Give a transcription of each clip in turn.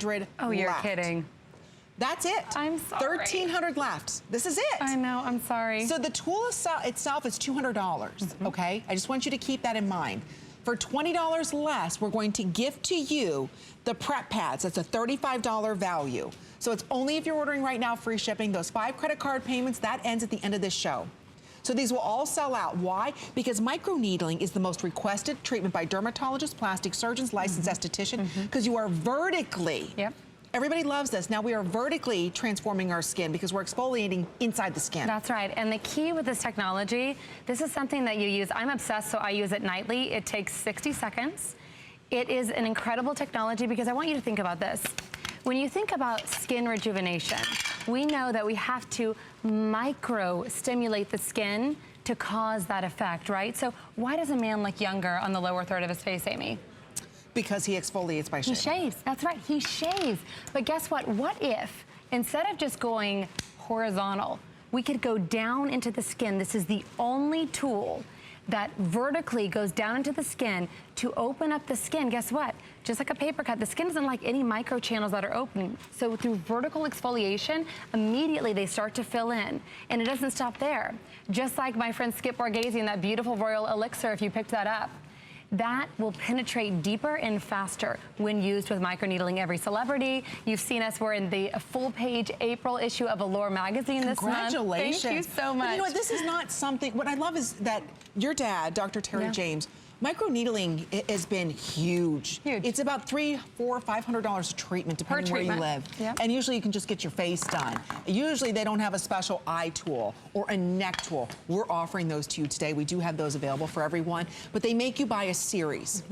1,300 Oh, you're left. kidding. That's it. I'm sorry. 1,300 left. This is it. I know, I'm sorry. So the tool itself is $200, okay? I just want you to keep that in mind. For $20 less, we're going to gift to you the prep pads. That's a $35 value. So it's only if you're ordering right now, free shipping. Those 5 credit card payments, that ends at the end of this show. So these will all sell out. Why? Because microneedling is the most requested treatment by dermatologists, plastic surgeons, licensed esthetician, because you are vertically. Yep. Everybody loves this. Now we are vertically transforming our skin because we're exfoliating inside the skin. That's right. And the key with this technology, this is something that you use. I'm obsessed, so I use it nightly. It takes 60 seconds. It is an incredible technology because I want you to think about this. When you think about skin rejuvenation, we know that we have to micro-stimulate the skin to cause that effect, right? So why does a man look younger on the lower third of his face, Amy? Because he exfoliates by shaving. He shaves, that's right, he shaves. But guess what? What if, instead of just going horizontal, we could go down into the skin? This is the only tool that vertically goes down into the skin to open up the skin. Guess what? Just like a paper cut, the skin doesn't like any micro channels that are opening. So through vertical exfoliation, immediately they start to fill in. And it doesn't stop there. Just like my friend Skip Borghese and that beautiful Royal Elixir, if you picked that up, that will penetrate deeper and faster when used with microneedling. Every celebrity, you've seen us, we're in the full-page April issue of Allure magazine this month. Congratulations. Thank you so much. But you know what, this is not something, what I love is that your dad, Dr. Terry James, microneedling has been huge. It's about $300, $400, $500 a treatment depending where you live. And usually you can just get your face done. Usually they don't have a special eye tool or a neck tool. We're offering those to you today. We do have those available for everyone, but they make you buy a series,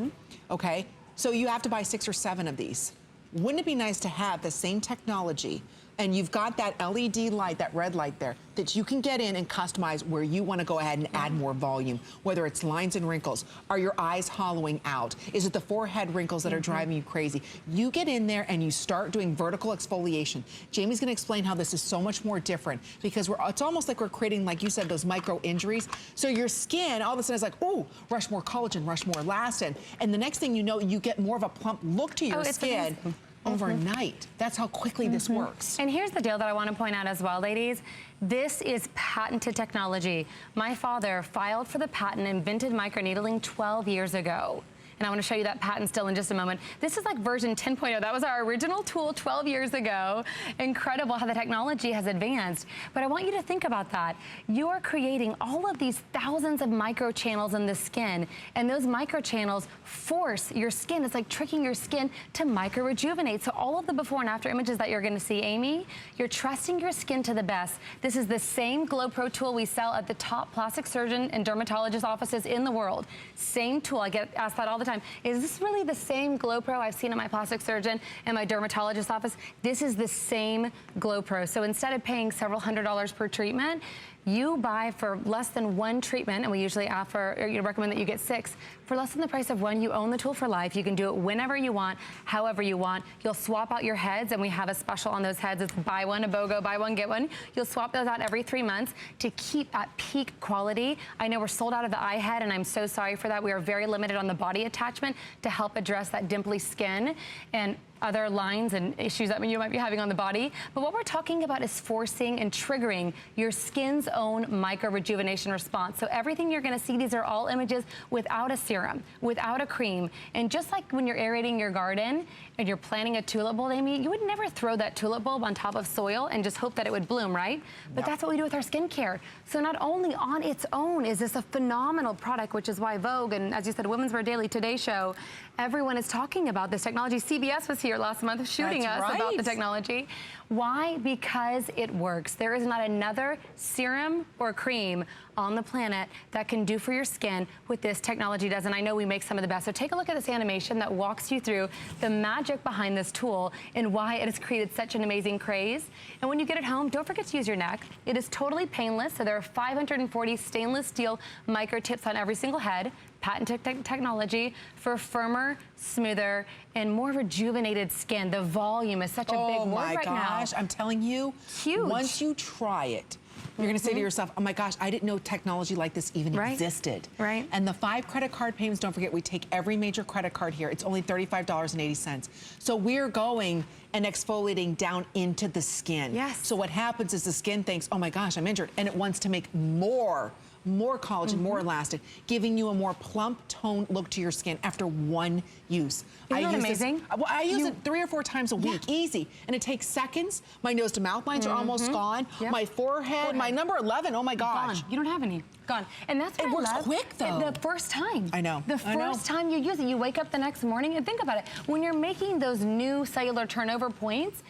okay? So you have to buy 6 or 7 of these. Wouldn't it be nice to have the same technology and you've got that LED light, that red light there, that you can get in and customize where you want to go ahead and add more volume, whether it's lines and wrinkles. Are your eyes hollowing out? Is it the forehead wrinkles that are driving you crazy? You get in there and you start doing vertical exfoliation. Jamie's going to explain how this is so much more different because it's almost like we're creating, like you said, those micro injuries. So your skin all of a sudden is like, ooh, rush more collagen, rush more elastin. And the next thing you know, you get more of a plump look to your skin. Overnight. That's how quickly this works. And here's the deal that I want to point out as well, ladies. This is patented technology. My father filed for the patent, invented microneedling 12 years ago. And I want to show you that patent still in just a moment. This is like version 10.0. That was our original tool 12 years ago. Incredible how the technology has advanced. But I want you to think about that. You're creating all of these thousands of micro channels in the skin, and those micro channels force your skin. It's like tricking your skin to micro rejuvenate. So all of the before and after images that you're going to see, Amy, you're trusting your skin to the best. This is the same GlowPro tool we sell at the top plastic surgeon and dermatologist offices in the world. Same tool. I get asked that all the time. Is this really the same GlowPro I've seen at my plastic surgeon and my dermatologist office? This is the same GlowPro. So instead of paying several $100s per treatment, you buy for less than 1 treatment, and we usually offer, or recommend that you get 6. For less than the price of 1, you own the tool for life. You can do it whenever you want, however you want. You'll swap out your heads, and we have a special on those heads. It's buy one, a BOGO, buy one, get one. You'll swap those out every 3 months to keep at peak quality. I know we're sold out of the eye head, and I'm so sorry for that. We are very limited on the body attachment to help address that dimply skin and other lines and issues that you might be having on the body. But what we're talking about is forcing and triggering your skin's own micro rejuvenation response. So everything you're gonna see, these are all images without a serum, without a cream. And just like when you're aerating your garden and you're planting a tulip bulb, Amy, you would never throw that tulip bulb on top of soil and just hope that it would bloom, right? But that's what we do with our skincare. So not only on its own is this a phenomenal product, which is why Vogue and, as you said, Women's Wear Daily, Today Show, everyone is talking about this technology. CBS was here last month shooting us about the technology. Why? Because it works. There is not another serum or cream on the planet that can do for your skin what this technology does, and I know we make some of the best. So take a look at this animation that walks you through the magic behind this tool and why it has created such an amazing craze. And when you get it home, don't forget to use your neck. It is totally painless, so there are 540 stainless steel micro tips on every single head. Patented technology for firmer, smoother, and more rejuvenated skin. The volume is such a big word right now. Oh my gosh, I'm telling you, huge. Once you try it, You're gonna say to yourself, oh my gosh, I didn't know technology like this even existed. Right. And the 5 credit card payments, don't forget, we take every major credit card here. It's only $35.80. So we're going and exfoliating down into the skin. Yes. So what happens is the skin thinks, oh my gosh, I'm injured, and it wants to make more collagen, more elastic, giving you a more plump, toned look to your skin after one use. Isn't that amazing? I use it 3 or 4 times a week, easy. And it takes seconds. My nose to mouth lines are almost gone. Yep. My forehead, my number 11, oh my gosh. Gone. You don't have any. Gone. And that's what it works quick though. The first time. I know. The first time you use it, you wake up the next morning and think about it. When you're making those new cellular turnover points,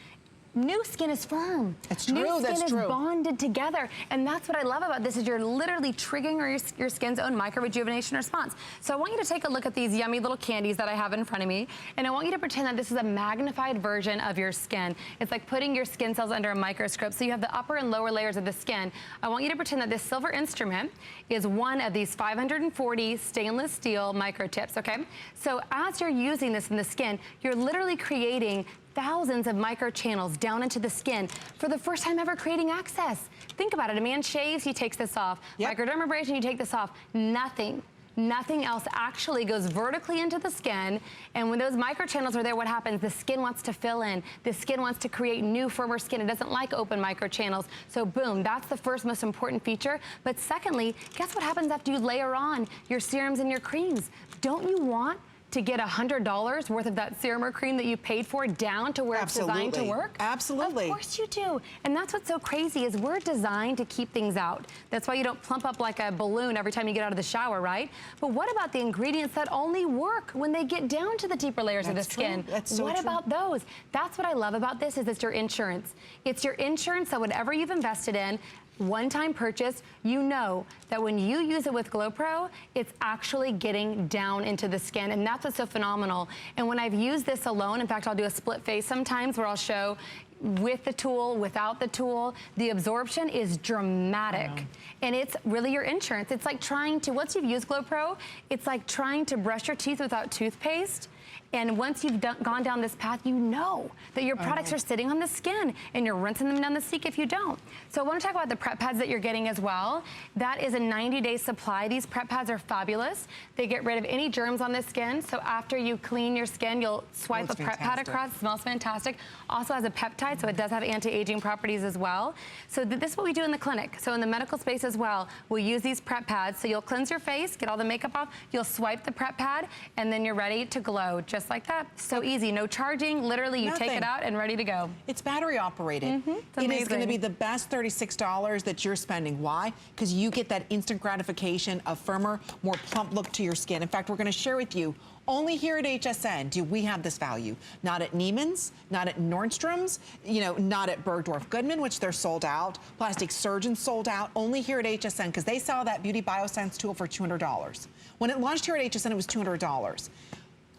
new skin is firm. That's true, new skin is bonded together. And that's what I love about this is you're literally triggering your skin's own micro-rejuvenation response. So I want you to take a look at these yummy little candies that I have in front of me. And I want you to pretend that this is a magnified version of your skin. It's like putting your skin cells under a microscope. So you have the upper and lower layers of the skin. I want you to pretend that this silver instrument is one of these 540 stainless steel microtips, okay? So as you're using this in the skin, you're literally creating thousands of microchannels down into the skin for the first time ever, creating access. Think about it. A man shaves, he takes this off. Microdermabrasion, you take this off. Nothing else actually goes vertically into the skin. And when those microchannels are there, what happens? The skin wants to fill in. The skin wants to create new, firmer skin. It doesn't like open microchannels. So boom, that's the first most important feature. But secondly, guess what happens after you layer on your serums and your creams? Don't you want to get $100 worth of that serum or cream that you paid for down to where it's designed to work? Absolutely. Of course you do. And that's what's so crazy is we're designed to keep things out. That's why you don't plump up like a balloon every time you get out of the shower, right? But what about the ingredients that only work when they get down to the deeper layers of the skin? That's so what true. about those? That's what I love about this is it's your insurance. It's your insurance that whatever you've invested in, one-time purchase, you know that when you use it with GlowPro, it's actually getting down into the skin, and that's what's so phenomenal. And when I've used this alone, in fact, I'll do a split face sometimes where I'll show with the tool, without the tool, the absorption is dramatic. And it's really your insurance. It's like trying to, once you've used GlowPro, it's like trying to brush your teeth without toothpaste. And once you've gone down this path, you know that your products are sitting on the skin and you're rinsing them down the sink if you don't. So I want to talk about the prep pads that you're getting as well. That is a 90-day supply. These prep pads are fabulous. They get rid of any germs on the skin. So after you clean your skin, you'll swipe a prep pad across. It smells fantastic. Also has a peptide, so it does have anti-aging properties as well. So this is what we do in the clinic. So in the medical space as well, we'll use these prep pads. So you'll cleanse your face, get all the makeup off, you'll swipe the prep pad, and then you're ready to glow just like that. So easy, no charging. Literally, you take it out and ready to go. It's battery operated. It is going to be the best $36 that you're spending. Why? Because you get that instant gratification of firmer, more plump look to your skin. In fact, we're going to share with you, only here at HSN do we have this value. Not at Neiman's, not at Nordstrom's, you know, not at Bergdorf Goodman, which they're sold out. Plastic Surgeon sold out. Only here at HSN, because they sell that Beauty Bioscience tool for $200. When it launched here at HSN, it was $200.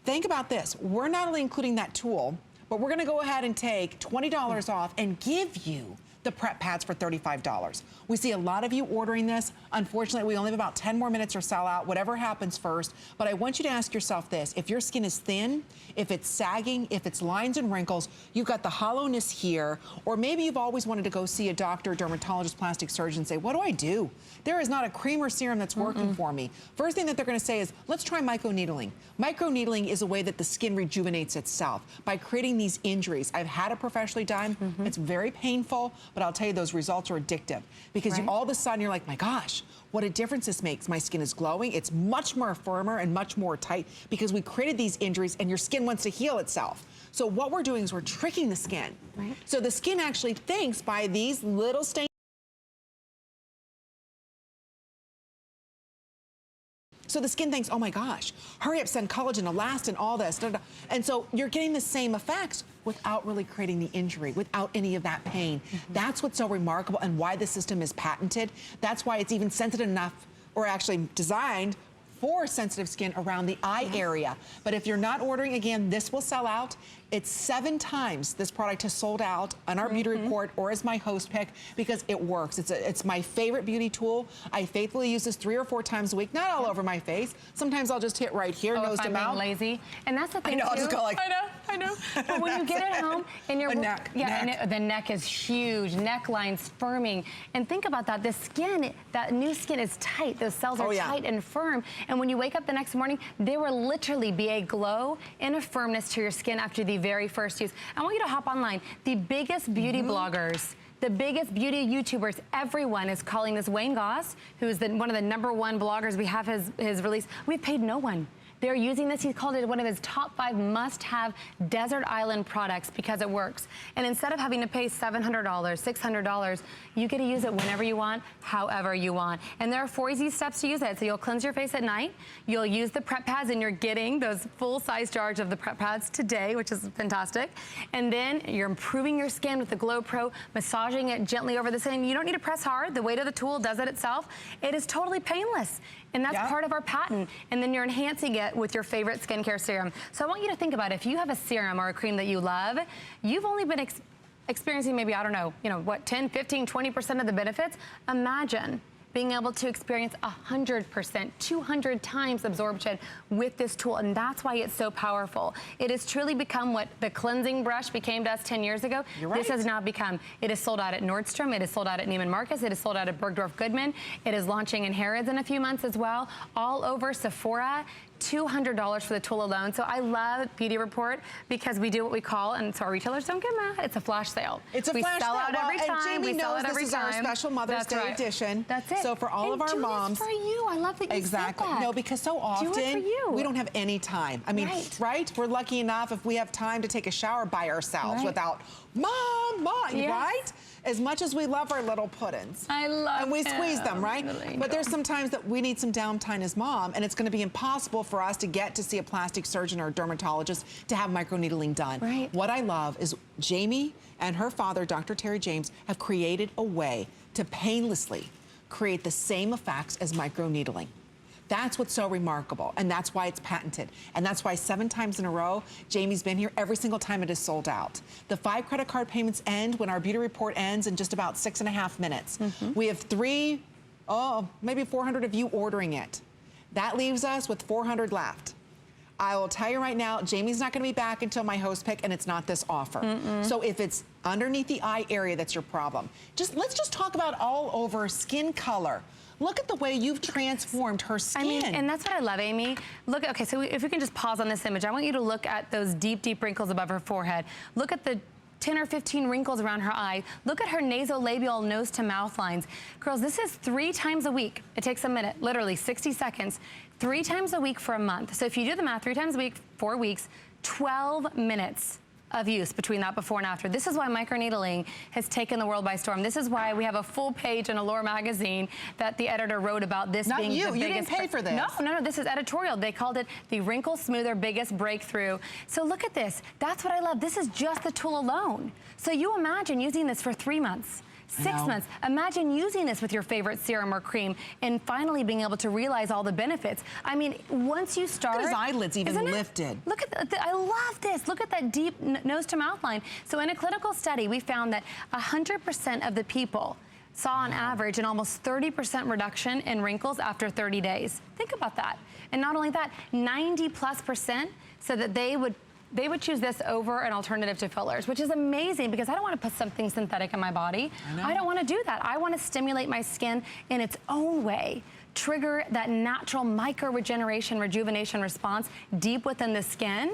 Think about this. We're not only including that tool, but we're gonna go ahead and take $20 off and give you the prep pads for $35. We see a lot of you ordering this. Unfortunately, we only have about 10 more minutes or sell out, whatever happens first. But I want you to ask yourself this. If your skin is thin, if it's sagging, if it's lines and wrinkles, you've got the hollowness here, or maybe you've always wanted to go see a doctor, dermatologist, plastic surgeon, say, what do I do? There is not a cream or serum that's working for me. First thing that they're gonna say is, let's try microneedling. Microneedling is a way that the skin rejuvenates itself by creating these injuries. I've had it professionally done. It's very painful, but I'll tell you, those results are addictive because you, all of a sudden you're like, my gosh, what a difference this makes. My skin is glowing. It's much more firmer and much more tight because we created these injuries and your skin wants to heal itself. So what we're doing is we're tricking the skin. So the skin actually thinks by these little stains. So the skin thinks, oh my gosh, hurry up, send collagen, elastin, all this. And so you're getting the same effects without really creating the injury, without any of that pain. That's what's so remarkable and why the system is patented. That's why it's even sensitive enough, or actually designed for sensitive skin around the eye area. But if you're not ordering, again, this will sell out. It's 7 times this product has sold out on our beauty report or as my host pick because it works. It's my favorite beauty tool. I faithfully use this 3 or 4 times a week, not all over my face. Sometimes I'll just hit right here, nose to mouth. Being lazy. And that's the thing I know, I'll just go like, I know. But when you get it home and your neck. And the neck is huge, necklines firming. And think about that. The skin, that new skin is tight. Those cells are tight and firm. And when you wake up the next morning, there will literally be a glow and a firmness to your skin after the very first use. I want you to hop online. The biggest beauty bloggers, the biggest beauty YouTubers, everyone is calling this. Wayne Goss, who's one of the #1 bloggers. We have his release. We've paid no one. They're using this. He called it one of his top 5 must-have desert island products because it works. And instead of having to pay $700, $600, you get to use it whenever you want, however you want. And there are 4 easy steps to use it. So you'll cleanse your face at night. You'll use the prep pads, and you're getting those full-size jars of the prep pads today, which is fantastic. And then you're improving your skin with the GlowPro, massaging it gently over the skin. You don't need to press hard. The weight of the tool does it itself. It is totally painless. And that's part of our patent. And then you're enhancing it with your favorite skincare serum. So I want you to think about, if you have a serum or a cream that you love, you've only been experiencing maybe, I don't know, what, 10, 15, 20% of the benefits. Imagine being able to experience 100%, 200 times absorption with this tool, and that's why it's so powerful. It has truly become what the cleansing brush became to us 10 years ago. You're right. This has now become, it is sold out at Nordstrom, it is sold out at Neiman Marcus, it is sold out at Bergdorf Goodman, it is launching in Harrods in a few months as well, all over Sephora. $200 for the tool alone. So I love Beauty Report because we do what we call, and so our retailers don't get mad, it's a flash sale. It's a flash sale. We sell out every time. And Jamie knows this is our special Mother's Day edition. That's it. So for all of our moms. For you. I love that you said that. No, because so often do it for you. We don't have any time. I mean, right? We're lucky enough if we have time to take a shower by ourselves without Mom, right? As much as we love our little puddings. I love And we squeeze them, right? But there's some times that we need some downtime as mom, and it's gonna be impossible for us to get to see a plastic surgeon or a dermatologist to have microneedling done. Right. What I love is Jamie and her father, Dr. Terry James, have created a way to painlessly create the same effects as microneedling. That's what's so remarkable, and that's why it's patented. And that's why 7 times in a row, Jamie's been here. Every single time it is sold out. The 5 credit card payments end when our beauty report ends in just about 6.5 minutes. We have maybe 400 of you ordering it. That leaves us with 400 left. I will tell you right now, Jamie's not gonna be back until my host pick, and it's not this offer. So if it's underneath the eye area that's your problem, let's just talk about all over skin color. Look at the way you've transformed her skin. I mean, and that's what I love, Amy. Look, okay, so if we can just pause on this image, I want you to look at those deep, deep wrinkles above her forehead. Look at the 10 or 15 wrinkles around her eye. Look at her nasolabial nose to mouth lines. Girls, this is 3 times a week. It takes a minute, literally 60 seconds. 3 times a week for a month. So if you do the math, 3 times a week, 4 weeks, 12 minutes of use between that before and after. This is why microneedling has taken the world by storm. This is why we have a full page in Allure magazine that the editor wrote about this being the biggest. You didn't pay for this. No, this is editorial. They called it the wrinkle smoother biggest breakthrough. So look at this. That's what I love. This is just the tool alone. So you imagine using this for 3 months. 6 months. Imagine using this with your favorite serum or cream and finally being able to realize all the benefits. I mean, once you start... Look at his eyelids even lifted. Look at I love this. Look at that deep nose to mouth line. So in a clinical study, we found that 100% of the people saw on average an almost 30% reduction in wrinkles after 30 days. Think about that. And not only that, 90+% said that they would choose this over an alternative to fillers, which is amazing because I don't want to put something synthetic in my body. I don't want to do that. I want to stimulate my skin in its own way, trigger that natural micro-regeneration, rejuvenation response deep within the skin.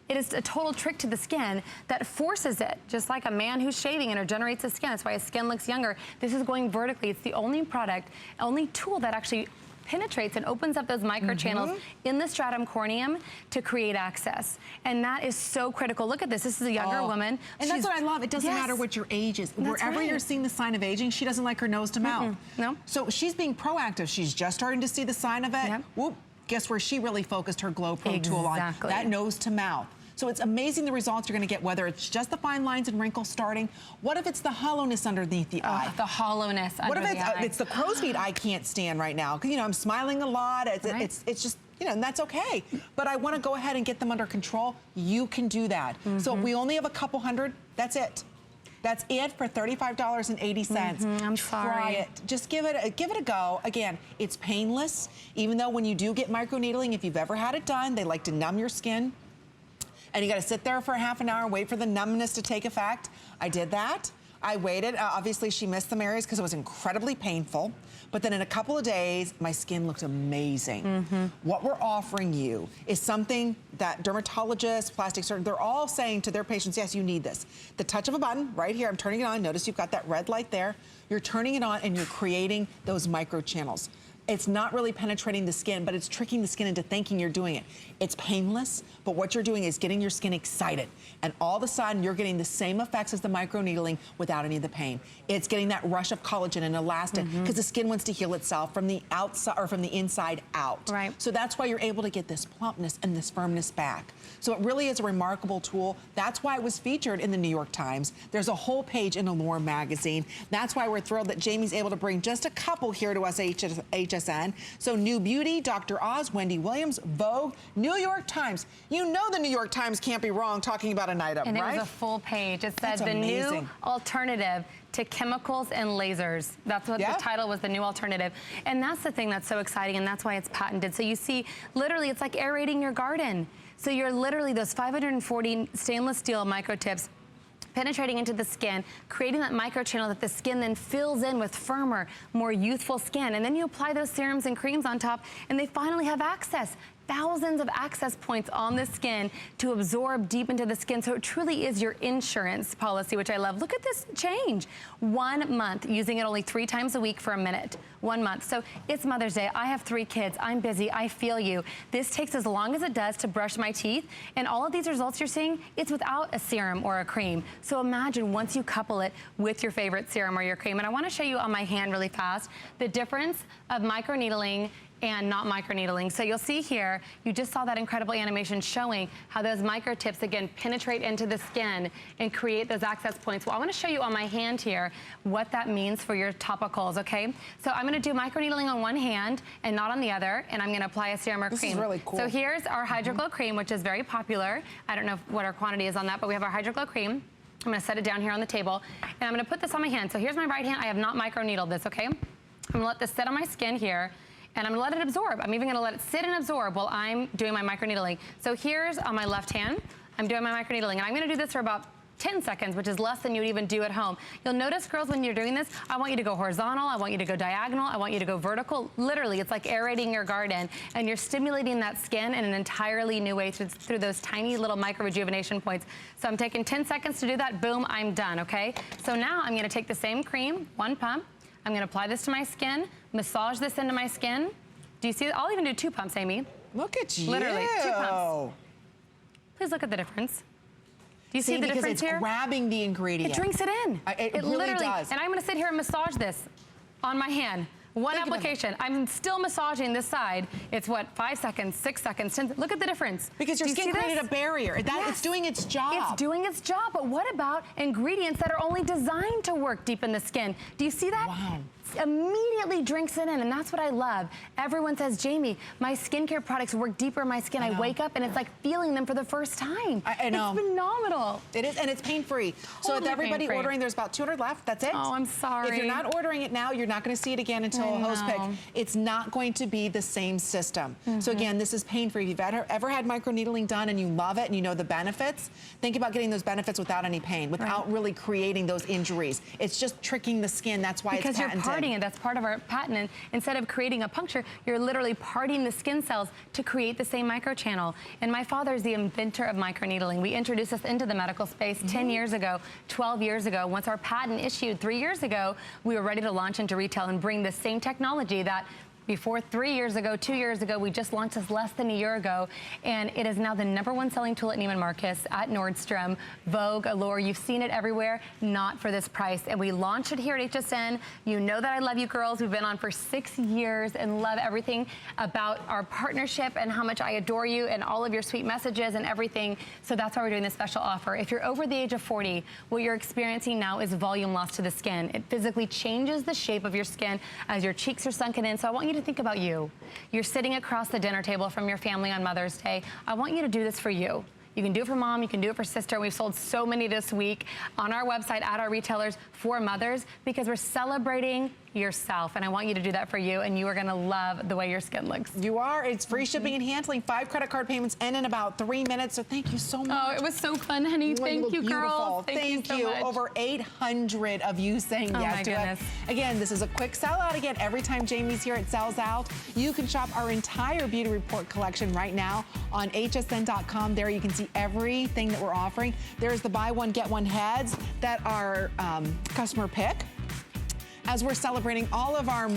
It is a total trick to the skin that forces it, just like a man who's shaving and regenerates his skin. That's why his skin looks younger. This is going vertically. It's the only product, only tool that actually penetrates and opens up those microchannels in the stratum corneum to create access. And that is so critical. Look at this. This is a younger woman. And that's what I love. It doesn't matter what your age is. Wherever you're seeing the sign of aging, she doesn't like her nose to mouth. No. So she's being proactive. She's just starting to see the sign of it. Whoop. Guess where she really focused her GlowPro tool on? That nose to mouth. So it's amazing the results you're going to get, whether it's just the fine lines and wrinkles starting. What if it's the hollowness underneath the eye? The hollowness under the eye. What if it's the crow's feet I can't stand right now? Because, I'm smiling a lot. It's just, and that's okay. But I want to go ahead and get them under control. You can do that. So if we only have a couple hundred, that's it. That's it for $35.80. I'm sorry. Try it. Just give it a go. Again, it's painless. Even though when you do get microneedling, if you've ever had it done, they like to numb your skin. and you gotta sit there for half an hour and wait for the numbness to take effect. I did that. I waited. Obviously, she missed some areas because it was incredibly painful. But then in a couple of days, my skin looked amazing. What we're offering you is something that dermatologists, plastic surgeons, they're all saying to their patients, yes, you need this. The touch of a button right here, I'm turning it on. Notice you've got that red light there. You're turning it on and you're creating those microchannels. It's not really penetrating the skin, but it's tricking the skin into thinking you're doing it. It's painless, but what you're doing is getting your skin excited. And all of a sudden, you're getting the same effects as the microneedling without any of the pain. It's getting that rush of collagen and elastin because the skin wants to heal itself from the outside or from the inside out. Right. So that's why you're able to get this plumpness and this firmness back. So it really is a remarkable tool. That's why it was featured in the New York Times. There's a whole page in Allure magazine. That's why we're thrilled that Jamie's able to bring just a couple here to us at HSN. So New Beauty, Dr. Oz, Wendy Williams, Vogue, New York Times. You know the New York Times can't be wrong talking about an item, and right? And it was a full page. It said That's the amazing. new alternative to chemicals and lasers. That's what the title was, the new alternative. And that's the thing that's so exciting, and that's why it's patented. So you see, literally, it's like aerating your garden. So you're literally those 540 stainless steel microtips penetrating into the skin, creating that microchannel that the skin then fills in with firmer, more youthful skin. And then you apply those serums and creams on top, and they finally have access. Thousands of access points on the skin to absorb deep into the skin. So it truly is your insurance policy, which I love. Look at this change. 1 month, using it only 3 times a week for a minute. 1 month. So it's Mother's Day. I have 3 kids. I'm busy. I feel you. This takes as long as it does to brush my teeth. And all of these results you're seeing, it's without a serum or a cream. So imagine once you couple it with your favorite serum or your cream. And I want to show you on my hand really fast the difference of microneedling and not microneedling. So you'll see here, you just saw that incredible animation showing how those micro tips, again, penetrate into the skin and create those access points. Well, I wanna show you on my hand here what that means for your topicals, okay? So I'm gonna do microneedling on one hand and not on the other, and I'm gonna apply a serum or cream. This is really cool. So here's our Hydro Glow cream, which is very popular. I don't know what our quantity is on that, but we have our Hydro Glow cream. I'm gonna set it down here on the table, and I'm gonna put this on my hand. So here's my right hand. I have not microneedled this, okay? I'm gonna let this sit on my skin here, and I'm gonna let it absorb. I'm even gonna let it sit and absorb while I'm doing my microneedling. So here's on my left hand, I'm doing my microneedling, and I'm gonna do this for about 10 seconds, which is less than you would even do at home. You'll notice, girls, when you're doing this, I want you to go horizontal, I want you to go diagonal, I want you to go vertical. Literally, it's like aerating your garden, and you're stimulating that skin in an entirely new way through those tiny little micro rejuvenation points. So I'm taking 10 seconds to do that, boom, I'm done, okay? So now I'm gonna take the same cream, 1 pump, I'm gonna apply this to my skin, massage this into my skin. Do you see that? I'll even do 2 pumps, Amy. Look at you. Literally, 2 pumps. Please look at the difference. Do you see the difference here? Because it's grabbing the ingredient. It drinks it in. It really literally does. And I'm gonna sit here and massage this on my hand. One application. I'm still massaging this side. It's what, 5 seconds, 6 seconds, 10. Look at the difference. Because your skin created a barrier. Yes. It's doing its job. It's doing its job. But what about ingredients that are only designed to work deep in the skin? Do you see that? Wow. Immediately drinks it in, and that's what I love. Everyone says, Jamie, my skincare products work deeper in my skin. I wake up and it's like feeling them for the first time. I know. It's phenomenal. It is, and it's pain-free. So with everybody ordering, there's about 200 left. That's it. Oh, I'm sorry. If you're not ordering it now, you're not going to see it again until a host pick. It's not going to be the same system. So again, this is pain-free. If you've ever had microneedling done and you love it and you know the benefits, think about getting those benefits without any pain, without really creating those injuries. It's just tricking the skin. That's why it's patented. Because you're parting it. That's part of our patent. And instead of creating a puncture, you're literally parting the skin cells to create the same microchannel. And my father is the inventor of microneedling. We introduced this into the medical space 10 years ago, 12 years ago. Once our patent issued 3 years ago, we were ready to launch into retail and bring the same technology that before 3 years ago, 2 years ago, we just launched this less than a year ago, and it is now the #1 selling tool at Neiman Marcus, at Nordstrom, Vogue, Allure. You've seen it everywhere, not for this price. And we launched it here at HSN. You know that I love you girls. We've been on for 6 years and love everything about our partnership and how much I adore you and all of your sweet messages and everything. So that's why we're doing this special offer. If you're over the age of 40, what you're experiencing now is volume loss to the skin. It physically changes the shape of your skin as your cheeks are sunken in. So I want you to think about you. You're sitting across the dinner table from your family on Mother's Day. I want you to do this for you. You can do it for mom, you can do it for sister. We've sold so many this week on our website, at our retailers, for mothers, because we're celebrating yourself. And I want you to do that for you, and you are gonna love the way your skin looks. You are. It's free shipping and handling, 5 credit card payments, and in about 3 minutes. So thank you so much. Oh, it was so fun, honey. Thank you, girl. Thank you. So much. Over 800 of you saying yes to it. Again, this is a quick sellout. Again, every time Jamie's here, it sells out. You can shop our entire Beauty Report collection right now on hsn.com. There you can see everything that we're offering. There's the buy one, get one heads that are customer pick. As we're celebrating all of our